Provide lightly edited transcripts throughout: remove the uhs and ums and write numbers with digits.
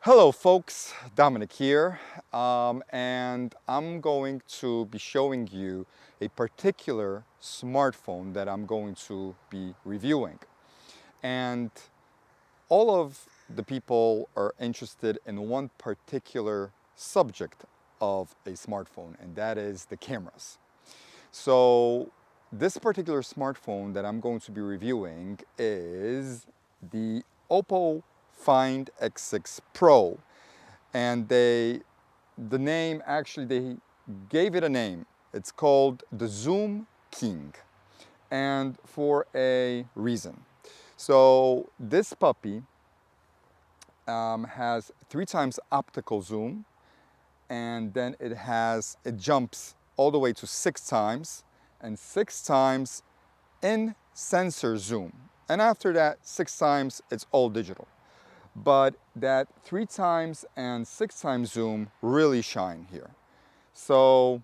Hello folks, Dominic here, and I'm going to be showing you a particular smartphone that I'm going to be reviewing. And all of the people are interested in one particular subject of a smartphone, and that is the cameras. So this particular smartphone that I'm going to be reviewing is the OPPO Find X6 Pro. And the name, actually, they gave it a name. It's called the Zoom King, and for a reason. So this puppy has 3 times optical zoom, and then it jumps all the way to 6 times, and 6 times in sensor zoom. And after that, 6 times, it's all digital. But that 3 times and 6 times zoom really shine here. So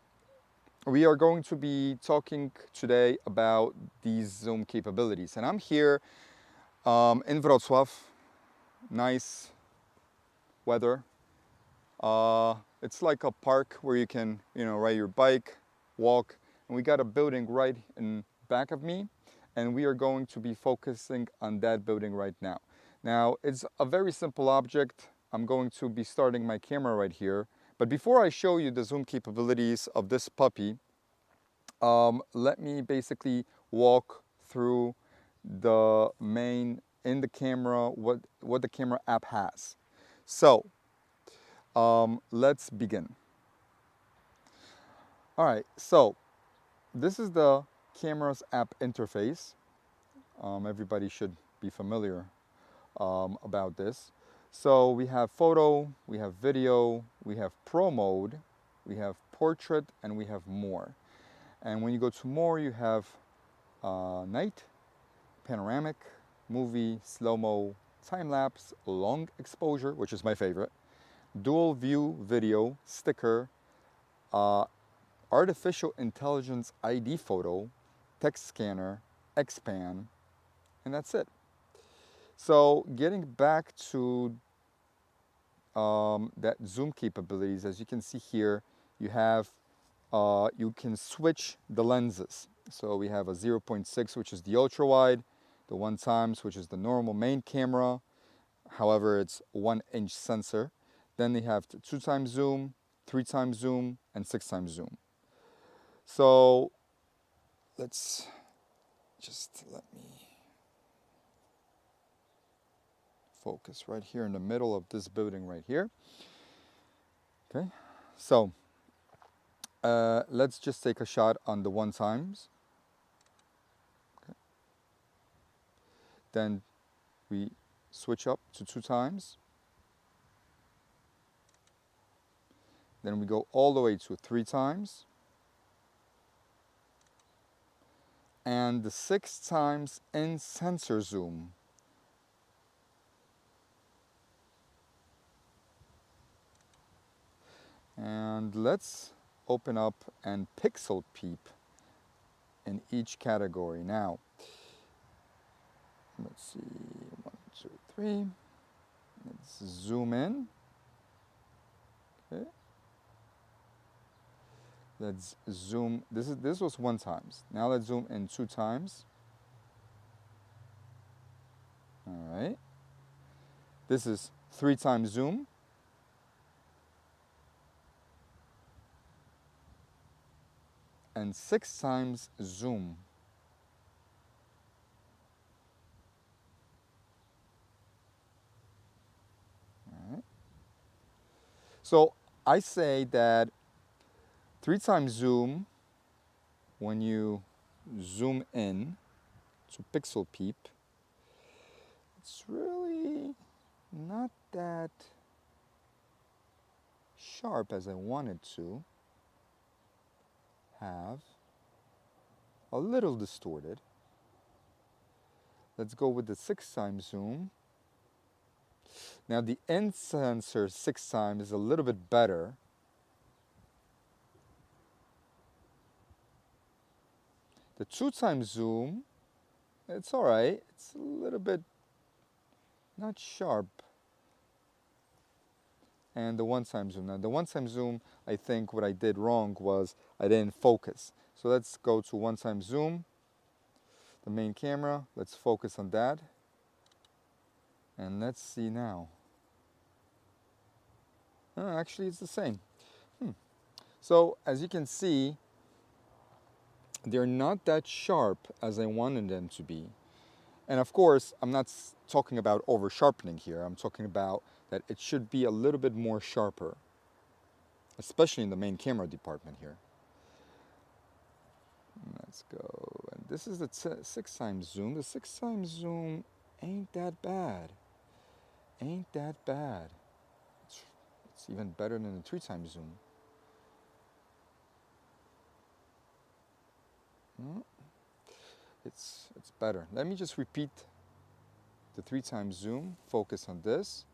we are going to be talking today about these zoom capabilities. And I'm here in Wrocław, nice weather. It's like a park where you can, ride your bike, walk, and we got a building right in back of me, and we are going to be focusing on that building right now. Now, it's a very simple object. I'm going to be starting my camera right here, but before I show you the zoom capabilities of this puppy, let me basically walk through the main in the camera, what the camera app has. So let's begin. All right, so this is the camera's app interface. Everybody should be familiar about this. So we have photo, we have video, we have pro mode, we have portrait, and we have more. And when you go to more, you have night, panoramic, movie, slow-mo, time-lapse, long exposure, which is my favorite, dual view video, sticker, uh, artificial intelligence ID photo, text scanner, expand, and that's it. So getting back to that zoom capabilities, as you can see here, you can switch the lenses. So we have a 0.6, which is the ultra wide, the 1 times, which is the normal main camera. However, it's 1-inch sensor. Then they have 2 times zoom, 3 times zoom, and 6 times zoom. So let's let me focus right here in the middle of this building right here. Okay, so let's just take a shot on the 1 times. Okay. Then we switch up to 2 times. Then we go all the way to 3 times. And the 6 times in sensor zoom. And let's open up and pixel peep in each category. Now, let's see, 1, 2, 3. Let's zoom in. Okay. Let's zoom. This was 1 times. Now let's zoom in 2 times. All right. This is 3 times zoom. And 6 times zoom. All right. So I say that 3 times zoom, when you zoom in to pixel peep, it's really not that sharp as I wanted to have. A little distorted. Let's go with the 6 times zoom. Now the end sensor 6 times is a little bit better. The 2 times zoom, it's all right. It's a little bit not sharp. and the one-time zoom. Now the one-time zoom, I think what I did wrong was I didn't focus. So let's go to one-time zoom, the main camera. Let's focus on that. And let's see now. Actually, it's the same. So as you can see, they're not that sharp as I wanted them to be. And of course, I'm not talking about over sharpening here. I'm talking about that it should be a little bit more sharper, especially in the main camera department here. Let's go. And this is the 6x zoom. The 6x zoom ain't that bad. Ain't that bad. It's even better than the 3x zoom. It's better. Let me just repeat the 3x zoom. Focus on this.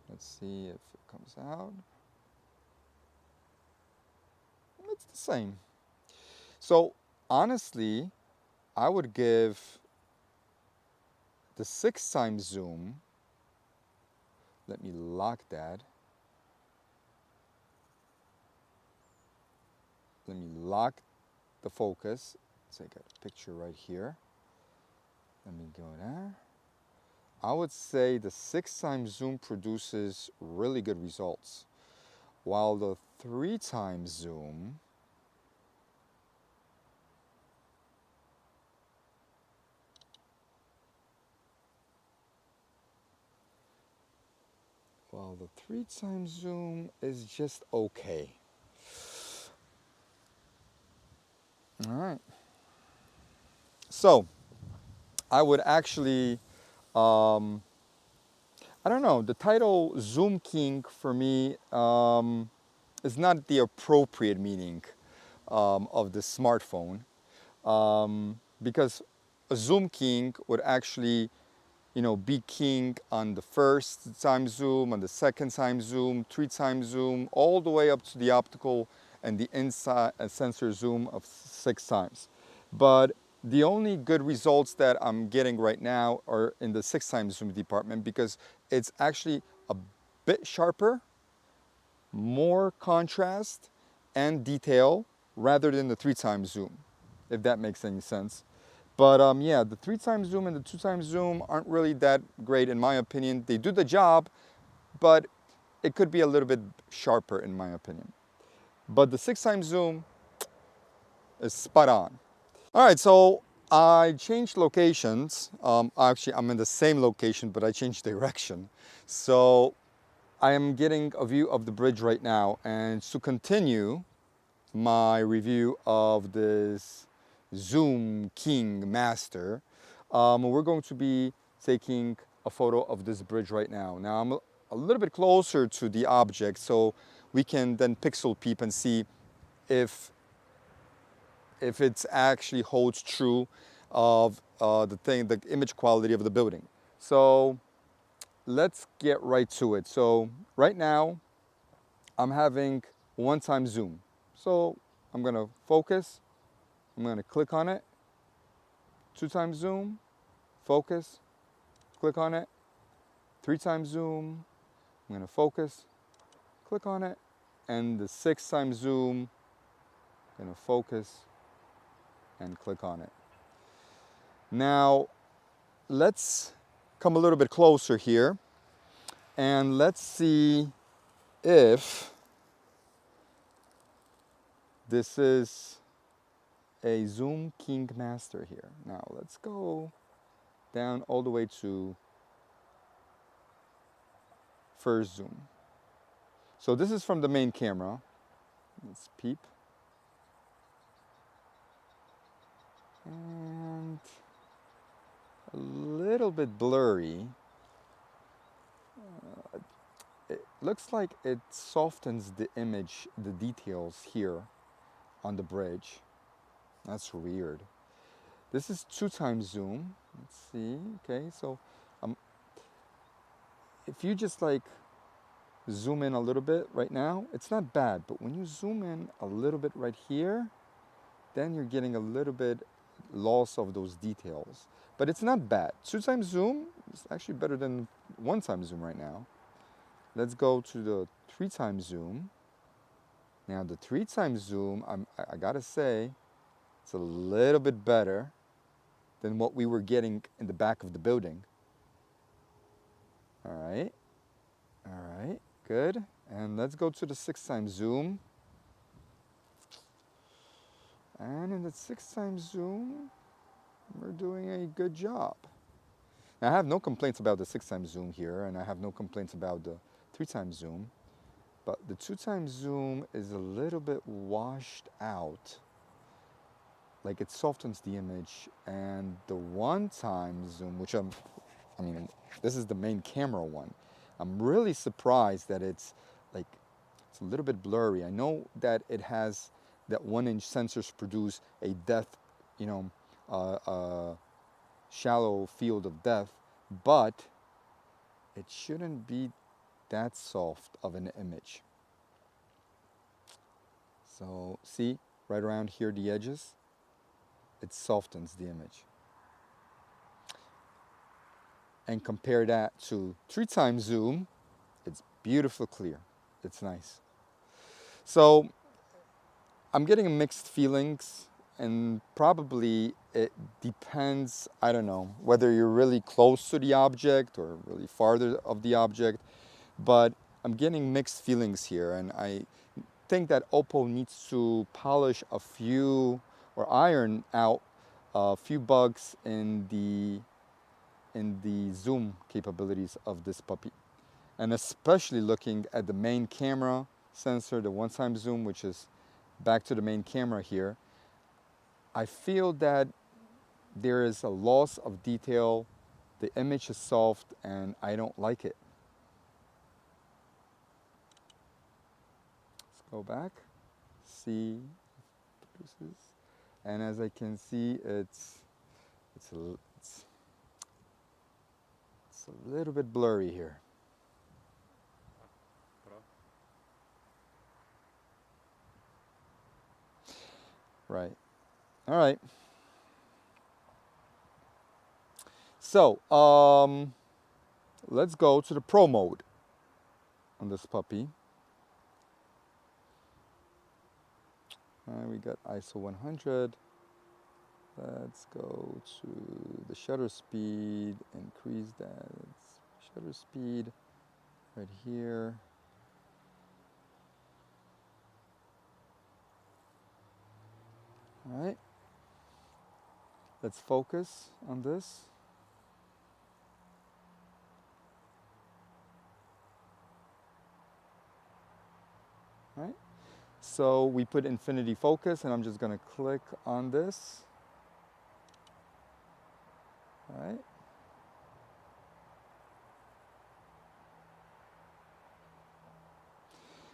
Let's see if it comes out. It's the same. So honestly, I would give the 6x zoom. Let me lock that. Let me lock the focus. Take a picture right here. Let me go there. I would say the 6x zoom produces really good results, while the 3x zoom is just okay. All right. So I would actually, I don't know, the title Zoom King for me is not the appropriate meaning of the smartphone, because a Zoom King would actually, be king on the first time zoom, on the second time zoom, 3x zoom, all the way up to the optical and the inside sensor zoom of 6x. But the only good results that I'm getting right now are in the 6x zoom department, because it's actually a bit sharper, more contrast and detail rather than the 3x zoom, if that makes any sense. But yeah, the 3x zoom and the 2x zoom aren't really that great in my opinion. They do the job, but it could be a little bit sharper in my opinion. But the 6x zoom is spot on. All right, so I changed locations. Actually, I'm in the same location, but I changed direction. So I am getting a view of the bridge right now, and to continue my review of this Zoom King Master, we're going to be taking a photo of this bridge right now. Now I'm a little bit closer to the object, so we can then pixel peep and see if it actually holds true of the image quality of the building. So let's get right to it. So right now I'm having one-time zoom. So I'm gonna focus, I'm gonna click on it, 2x zoom, focus, click on it, 3x zoom, I'm gonna focus, click on it, and the 6x zoom, I'm gonna focus and click on it. Now, let's come a little bit closer here and let's see if this is a Zoom King Master here. Now let's go down all the way to first zoom. So this is from the main camera. Let's peep. And a little bit blurry. It looks like it softens the image, the details here on the bridge. That's weird. This is 2x zoom. Let's see. Okay, so if you just like zoom in a little bit right now, it's not bad. But when you zoom in a little bit right here, then you're getting a little bit loss of those details. But it's not bad. 2x zoom is actually better than 1x zoom right now. let's go to the 3x zoom. Now the 3x zoom, I gotta say, it's a little bit better than what we were getting in the back of the building. All right, good. And let's go to the 6x zoom. And in the 6x zoom, we're doing a good job. Now, I have no complaints about the 6x zoom here, and I have no complaints about the 3x zoom, but the 2x zoom is a little bit washed out. Like it softens the image, and the 1x zoom, which I mean, this is the main camera one. I'm really surprised that it's like, it's a little bit blurry. I know that it has that 1-inch sensors produce a depth, you know, shallow field of depth, but it shouldn't be that soft of an image. So see, right around here, the edges, it softens the image. And compare that to 3x zoom, it's beautiful clear. It's nice. So I'm getting mixed feelings, and probably it depends, I don't know, whether you're really close to the object or really farther of the object, but I'm getting mixed feelings here, and I think that OPPO needs to polish a few or iron out a few bugs in the zoom capabilities of this puppy. And especially looking at the main camera sensor, the 1x zoom, which is back to the main camera here, I feel that there is a loss of detail. The image is soft and I don't like it. Let's go back, see, produces. And as I can see, it's a little bit blurry here. Right. All right. So let's go to the Pro mode on this puppy. We got ISO 100. Let's go to the shutter speed, increase that shutter speed right here. All right. Let's focus on this. All right. So we put infinity focus, and I'm just going to click on this. All right.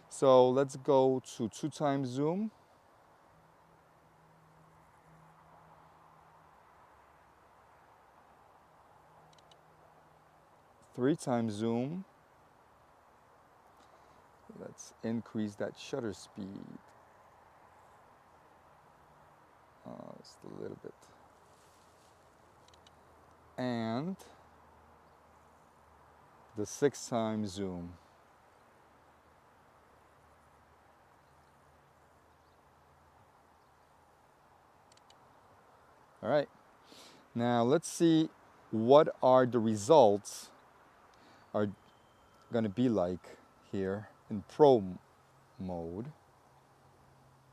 So let's go to 2x zoom. 3x zoom. Let's increase that shutter speed. Just a little bit. And the 6x zoom. All right. Now let's see what are the results are going to be like here in Pro mode.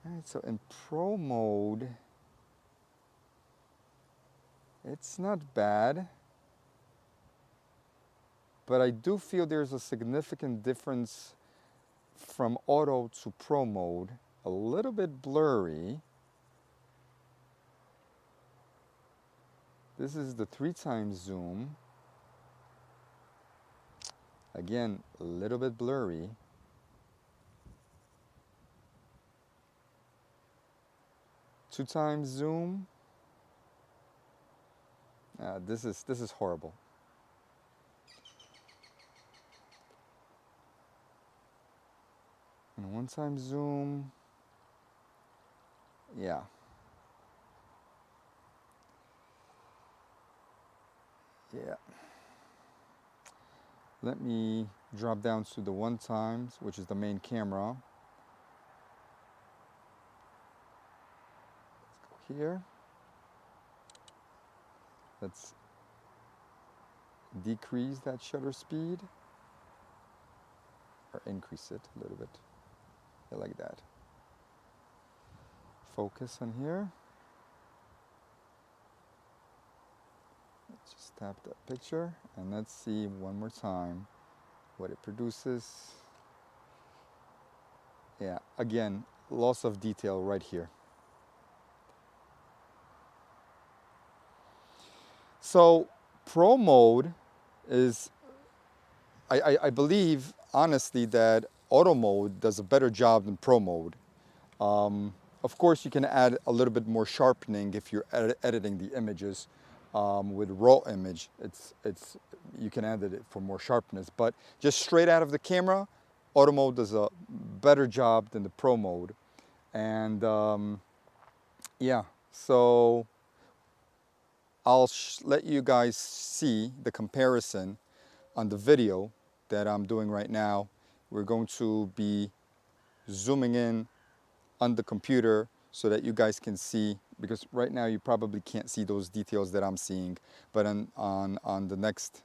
All right, so in Pro mode, it's not bad, but I do feel there's a significant difference from auto to Pro mode, a little bit blurry. This is the 3x zoom. Again, a little bit blurry. Two times zoom. This is horrible. And 1x zoom. Yeah. Yeah. Let me drop down to the 1x, which is the main camera. Let's go here. Let's decrease that shutter speed or increase it a little bit. Yeah, like that. Focus on here. Let's just tap that picture and let's see one more time what it produces. Yeah, again, loss of detail right here. So Pro mode is, I believe honestly that auto mode does a better job than Pro mode. Of course, you can add a little bit more sharpening if you're editing the images with raw image. You can edit it for more sharpness, but just straight out of the camera, auto mode does a better job than the Pro mode. And yeah, so I'll let you guys see the comparison on the video that I'm doing right now. We're going to be zooming in on the computer so that you guys can see, because right now you probably can't see those details that I'm seeing, but on the next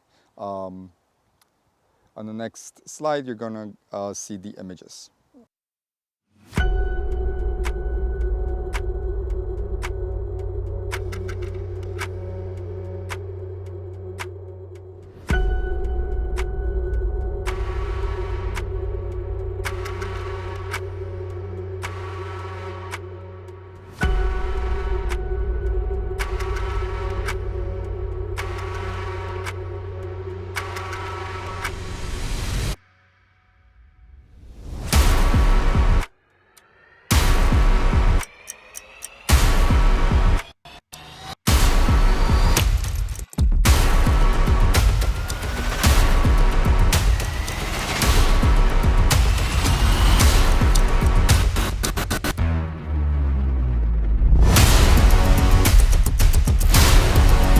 slide you're gonna see the images.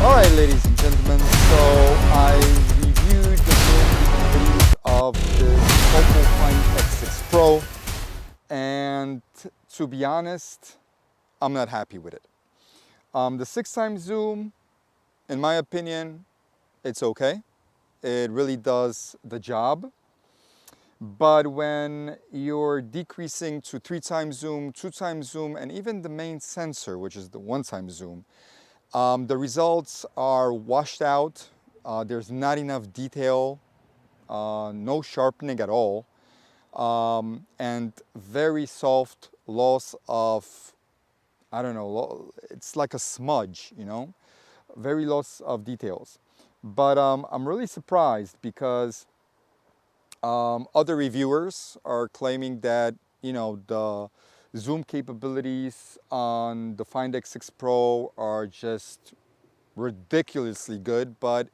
Alright, ladies and gentlemen, so I reviewed the zoom capabilities of the OPPO Find X6 Pro, and to be honest, I'm not happy with it. The 6x zoom, in my opinion, it's okay. It really does the job. But when you're decreasing to 3x zoom, 2x zoom, and even the main sensor, which is the 1x zoom, the results are washed out. There's not enough detail, no sharpening at all, and very soft loss of, I don't know, it's like a smudge, you know, very loss of details. But I'm really surprised because other reviewers are claiming that, you know, the zoom capabilities on the Find X6 Pro are just ridiculously good, but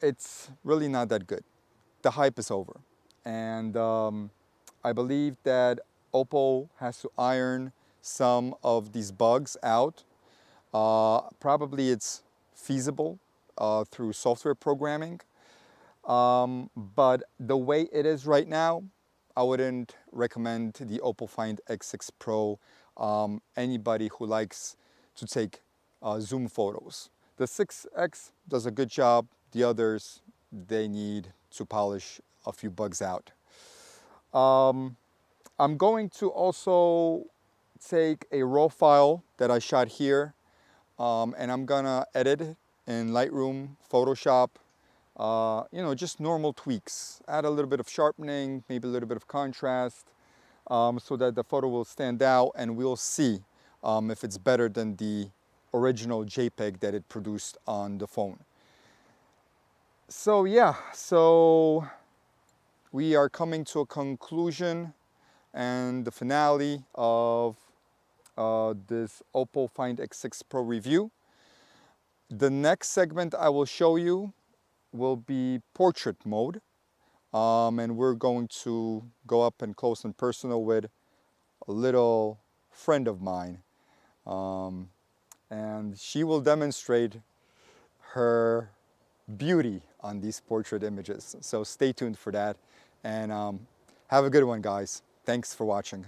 it's really not that good. The hype is over. And I believe that OPPO has to iron some of these bugs out. Probably it's feasible through software programming. But the way it is right now, I wouldn't recommend the OPPO Find X6 Pro anybody who likes to take zoom photos. The 6X does a good job. The others, they need to polish a few bugs out. I'm going to also take a raw file that I shot here, and I'm gonna edit it in Lightroom, Photoshop, you know, just normal tweaks. Add a little bit of sharpening, maybe a little bit of contrast, so that the photo will stand out, and we'll see if it's better than the original JPEG that it produced on the phone. So yeah, so we are coming to a conclusion and the finale of this OPPO Find X6 Pro review. The next segment I will show you will be portrait mode, and we're going to go up and close and personal with a little friend of mine, and she will demonstrate her beauty on these portrait images. So stay tuned for that, and have a good one, guys. Thanks for watching.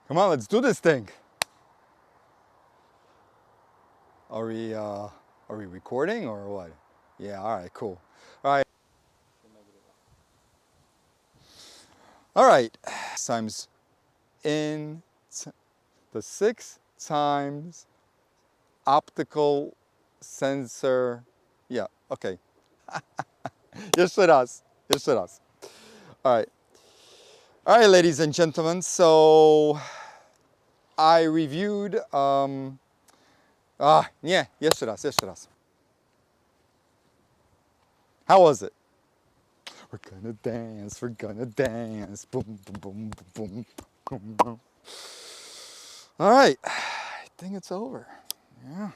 Come on, let's do this thing. Are we recording or what? Yeah, all right, cool. All right. All right. Times in the 6 times optical sensor. Yeah, okay. Jeszcze raz. Jeszcze raz. All right. All right, ladies and gentlemen. So I reviewed nie, jeszcze raz, jeszcze raz. How was it? We're gonna dance, we're gonna dance. Boom, boom, boom, boom, boom, boom. All right, I think it's over. Yeah.